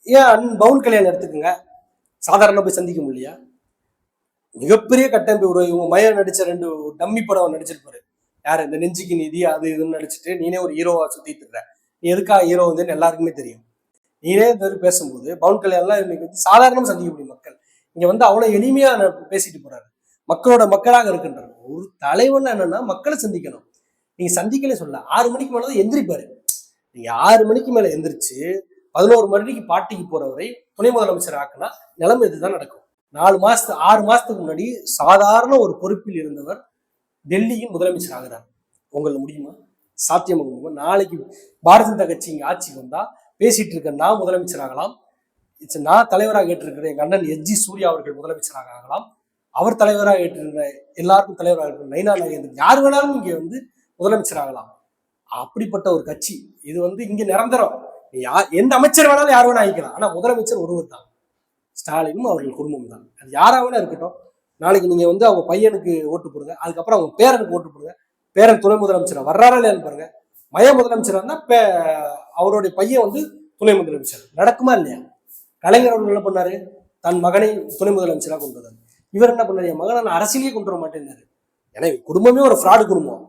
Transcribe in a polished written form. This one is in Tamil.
ஏன் பவுன் கல்யாணம் எடுத்துக்கோங்க, சாதாரண போய் சந்திக்க முடியலையா? மிகப்பெரிய கட்டமைப்பு. இவங்க மயன் நடிச்ச 2 டம்மி படம் நடிச்சிருப்பாரு. யாரு? இந்த நெஞ்சுக்கு நிதி அது இதுன்னு நடிச்சுட்டு நீனே ஒரு ஹீரோவா சுத்திட்டு இருக்க. நீ எதுக்கா ஹீரோ வந்துன்னு எல்லாருக்குமே தெரியும். நீனே பேசும்போது பவுன் கல்யாணம்லாம் இன்னைக்கு வந்து சாதாரணமா சந்திக்க முடியும் மக்கள். இங்க வந்து அவ்வளவு எளிமையா பேசிட்டு போறாரு. மக்களோட மக்களாக இருக்கின்றார். ஒரு தலைவன் என்னன்னா மக்களை சந்திக்கணும். நீங்க சந்திக்கல சொல்ல 6 மணிக்கு மேலதான் எந்திரிப்பாரு. நீங்க 6 மணிக்கு மேல எந்திரிச்சு 11 மணிக்கு பாட்டிக்கு போறவரை துணை முதலமைச்சர் ஆக்குனா நிலைமை இதுதான் நடக்கும். 6 மாசத்துக்கு முன்னாடி சாதாரண ஒரு பொறுப்பில் இருந்தவர் டெல்லியின் முதலமைச்சர் ஆகிறார். உங்களுக்கு முடியுமா? சாத்தியமாக முடியுமா? நாளைக்கு பாரதிய ஜனதா கட்சி இங்க ஆட்சிக்கு வந்தா பேசிட்டு இருக்க நான் முதலமைச்சர் ஆகலாம். நான் தலைவராக ஏற்றிருக்கிற எங்க அண்ணன் எஸ்.ஜி. சூர்யா அவர்கள் முதலமைச்சராக ஆகலாம். அவர் தலைவராக ஏற்றிருக்கிற எல்லாருக்கும் தலைவராக இருக்கிற நைனா நாகேந்திரன் யார் வேணாலும் இங்க வந்து முதலமைச்சர் ஆகலாம். அப்படிப்பட்ட ஒரு கட்சி இது வந்து இங்க நிரந்தரம். எந்த அமைச்சர் வேணாலும் யார் வேணா ஆகிக்கலாம். ஆனா முதலமைச்சர் ஒருவர் தான், ஸ்டாலினும் அவர்கள் குடும்பம் தான். அது யாராவது இருக்கட்டும். நாளைக்கு நீங்க வந்து அவங்க பையனுக்கு ஓட்டு போடுங்க, அதுக்கப்புறம் அவங்க பேரனுக்கு ஓட்டு போடுங்க. பேரன் துணை முதலமைச்சர் வர்றாரா இல்லையான்னு பாருங்க. மைய முதலமைச்சர் இருந்தா அவருடைய பையன் வந்து துணை முதலமைச்சர். நடக்குமா இல்லையா? கலைஞர் அவர்கள் என்ன பண்ணாரு? தன் மகனை துணை முதலமைச்சராக கொண்டு வந்தார். இவர் என்ன பண்ணாரு? என் மகனை நான் அரசியலே கொண்டு வர மாட்டேன்னாரு. எனவே குடும்பமே ஒரு ஃப்ராடு குடும்பம்.